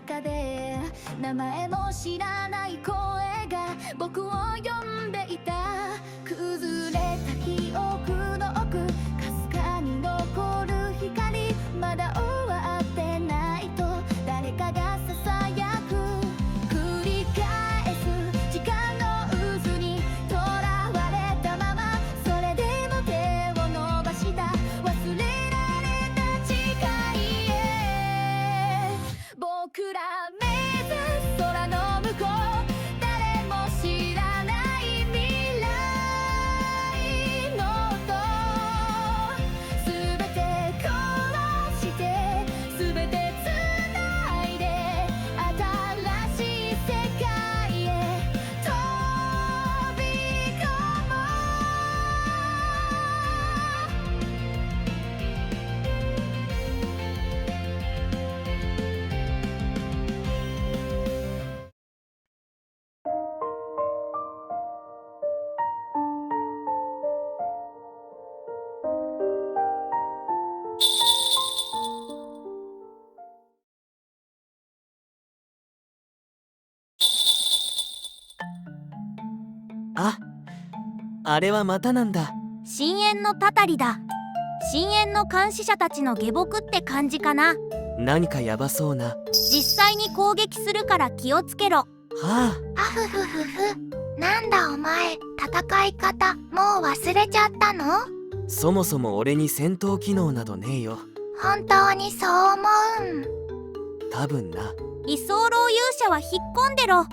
中で名前も知らない声が僕を呼んでいた。崩れた記憶の奥、かすかに残る光、まだ終わってないと誰かがささやく。繰り返す時間の渦にとらわれたまま、それでも手を伸ばした忘れられた誓いへ。僕ら目指す空の向こう、誰も知らない未来の音、すべて殺してすべてつないで新しい世界へ飛び込もう。あ、あれはまたなんだ。深淵のたたりだ。深淵の監視者たちの下僕って感じかな。何かヤバそうな。実際に攻撃するから気をつけろ。はあ、あふふふふ。なんだお前、戦い方もう忘れちゃったの？そもそも俺に戦闘機能などねえよ。本当にそう思うん？多分な。居候勇者は引っ込んでろ。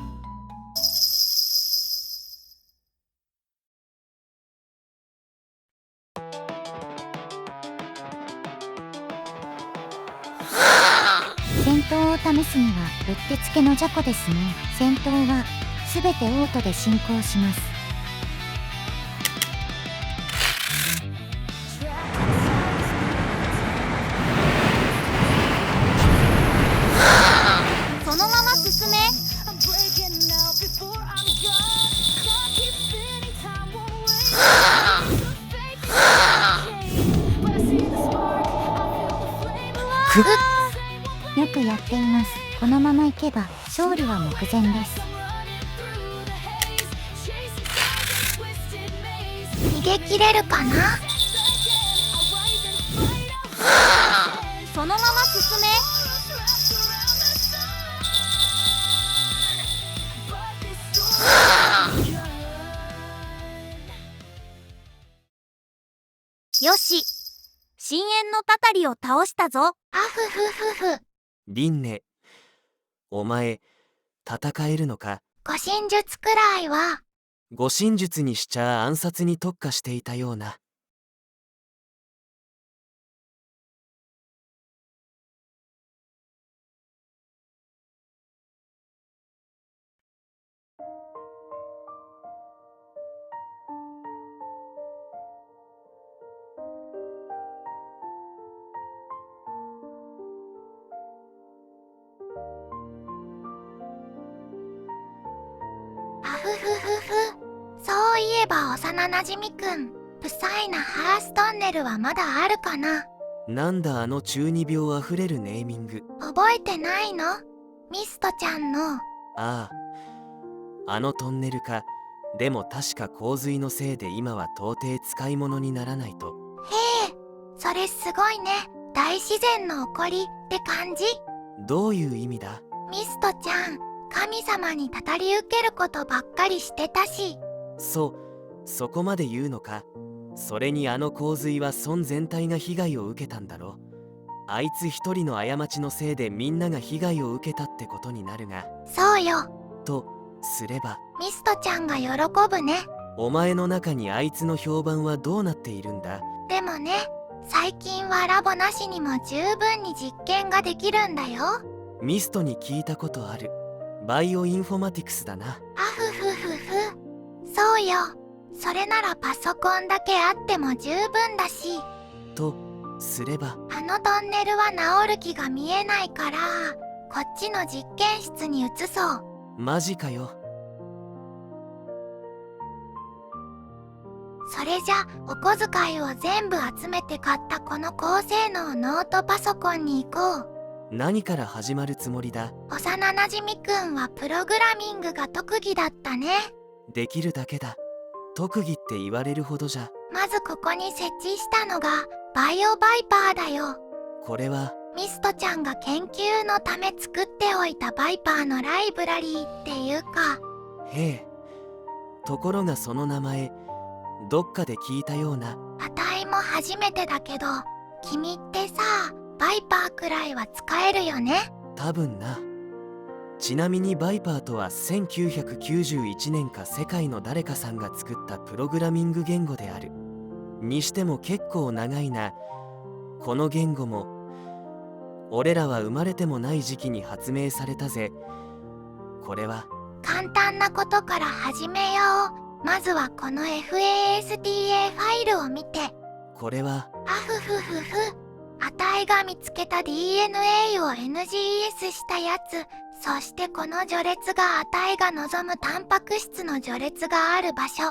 戦闘を試すにはうってつけの雑魚ですね。戦闘はすべてオートで進行します。そのまま進め。よくやっています。このままいけば勝利は目前です。逃げ切れるかな？そのまま進め。よし、深淵のたたりを倒したぞ。あふふふふ。リンネ、お前戦えるのか？護身術くらいは。護身術にしちゃ暗殺に特化していたような。あふふふふ。そういえば幼なじみくん、プサイなハーストンネルはまだあるかな？なんだあの中二病あふれるネーミング。覚えてないの？ミストちゃんの。ああ、あのトンネルか。でも確か洪水のせいで今は到底使い物にならないと。へえ、それすごいね。大自然の起こりって感じ？どういう意味だ？ミストちゃん、神様にたたり受けることばっかりしてたし。そこまで言うのか。それにあの洪水は村全体が被害を受けたんだろ。あいつ一人の過ちのせいでみんなが被害を受けたってことになるが。そうよ。とすればミストちゃんが喜ぶね。お前の中にあいつの評判はどうなっているんだ？でもね、最近はラボなしにも十分に実験ができるんだよ。ミストに聞いたことある。バイオインフォマティクスだな。あふふふふ。そうよ。それならパソコンだけあっても十分だし。とすればあのトンネルは治る気が見えないから、こっちの実験室に移そう。マジかよ。それじゃお小遣いを全部集めて買ったこの高性能ノートパソコンに行こう。何から始まるつもりだ？幼なじみくんはプログラミングが特技だったね。できるだけだ。特技って言われるほどじゃ。まずここに設置したのがバイオバイパーだよ。これはミストちゃんが研究のため作っておいたバイパーのライブラリーっていうか。へえ。ところがその名前どっかで聞いたような。あたいも初めてだけど、君ってさ、バイパーくらいは使えるよね。多分な。ちなみにバイパーとは1991年か世界の誰かさんが作ったプログラミング言語である。にしても結構長いな。この言語も俺らは生まれてもない時期に発明されたぜ。これは簡単なことから始めよう。まずはこの FASTA ファイルを見て。これはあふふふふ。あたいが見つけた DNA を NGS したやつ。そしてこの序列があたいが望むタンパク質の序列がある場所。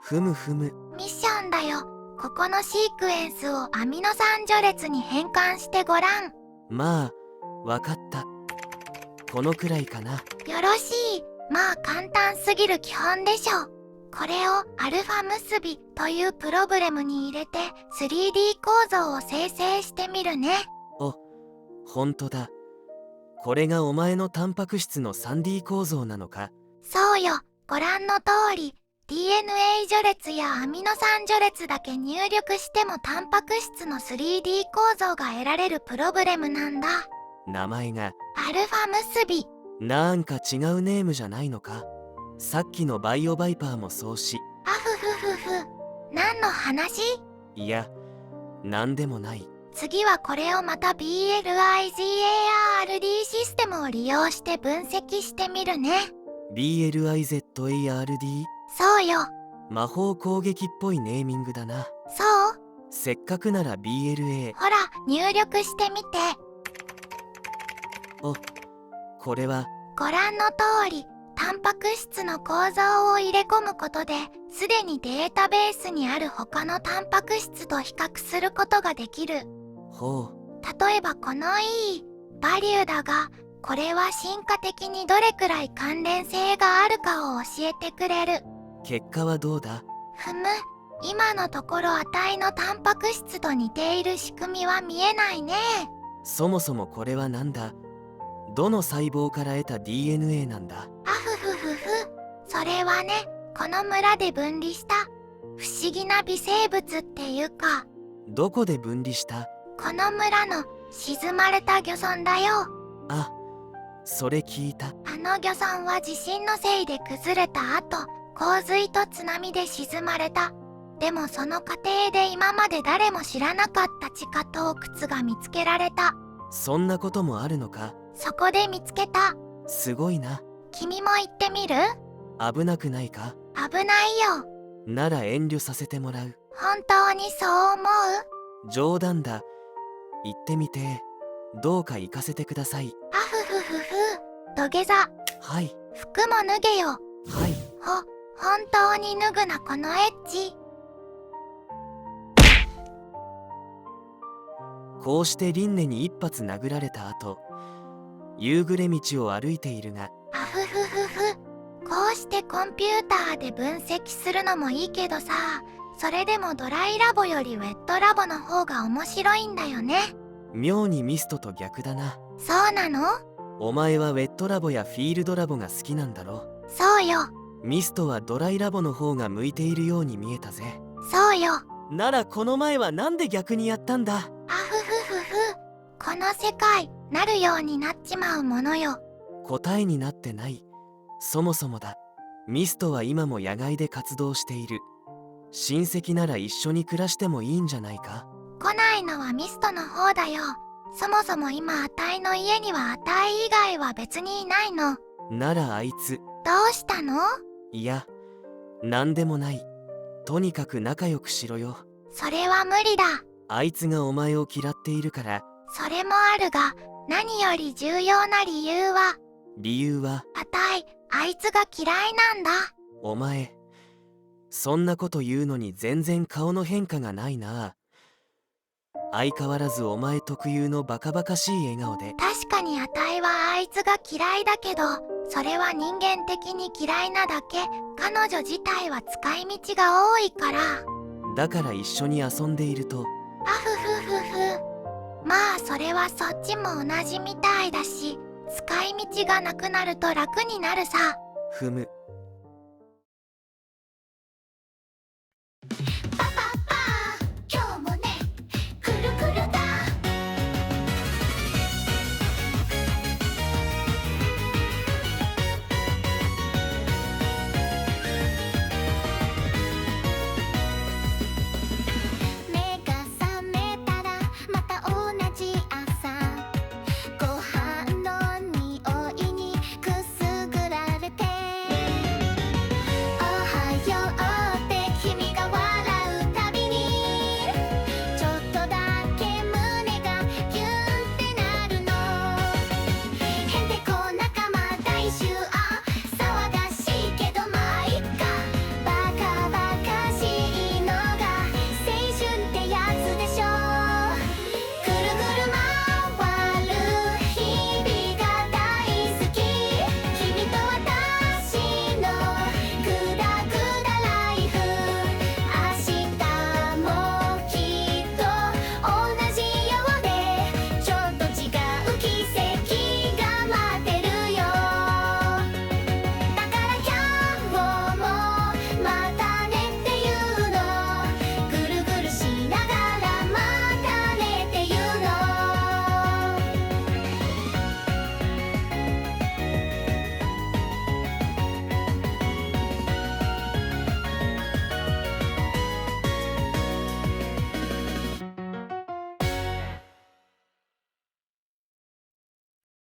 ふむふむ。ミッションだよ。ここのシークエンスをアミノ酸序列に変換してごらん。まあわかった。このくらいかな。よろしい。まあ簡単すぎる基本でしょ。これをアルファ結びというプログラムに入れて 3D 構造を生成してみるね。ほんとだ。これがお前のタンパク質の 3D 構造なのか？そうよ。ご覧の通り DNA 序列やアミノ酸序列だけ入力してもタンパク質の 3D 構造が得られるプログラムなんだ。名前がアルファ結び。なんか違うネームじゃないのか？さっきのバイオバイパーもそうし。あふふふふ。何の話？いや、なんでもない。次はこれをまた BLIGARD システムを利用して分析してみるね。BLIZARD？ そうよ。魔法攻撃っぽいネーミングだな。そう？せっかくなら BLA。ほら、入力してみて。これはご覧の通り、タンパク質の構造を入れ込むことで、すでにデータベースにある他のタンパク質と比較することができる。ほ例えばこの E、バリューだが、これは進化的にどれくらい関連性があるかを教えてくれる。う。結果はどうだ？ふむ、今のところ値のタンパク質と似ている仕組みは見えないね。そもそもこれはなんだ？どの細胞から得た DNA なんだ？あふふふふ。それはね、この村で分離した不思議な微生物っていうか、どこで分離した？この村の沈まれた漁村だよ。あ、それ聞いた。あの漁村は地震のせいで崩れた後、洪水と津波で沈まれた。でもその過程で今まで誰も知らなかった地下洞窟が見つけられた。そんなこともあるのか？そこで見つけた。すごいな。君も行ってみる？危なくないか？危ないよ。なら遠慮させてもらう。本当にそう思う？冗談だ。行ってみて。どうか行かせてください。あふふふふ。土下座。はい。服も脱げよ。はい。本当に脱ぐなこのエッチ。こうしてリンネに一発殴られた後、夕暮れ道を歩いているが。あふふふふ。こうしてコンピューターで分析するのもいいけどさ、それでもドライラボよりウェットラボの方が面白いんだよね。妙にミストと逆だな。そうなの？お前はウェットラボやフィールドラボが好きなんだろ？そうよ。ミストはドライラボの方が向いているように見えたぜ。そうよ。ならこの前はなんで逆にやったんだ？あふふふふ。この世界なるようになっちまうものよ。答えになってない。そもそもだ。ミストは今も野外で活動している。親戚なら一緒に暮らしてもいいんじゃないか？来ないのはミストの方だよ。そもそも今あたいの家にはあたい以外は別にいないの。ならあいつ。どうしたの？いや、なんでもない。とにかく仲良くしろよ。それは無理だ。あいつがお前を嫌っているから。それもあるが、何より重要な理由は、理由は？あたい、あいつが嫌いなんだ。お前、そんなこと言うのに全然顔の変化がないな。相変わらずお前特有のバカバカしい笑顔で。確かにあたいはあいつが嫌いだけど、それは人間的に嫌いなだけ。彼女自体は使い道が多いから。だから一緒に遊んでいると。あふふふふ。まあそれはそっちも同じみたいだし、使い道がなくなると楽になるさ。ふむ、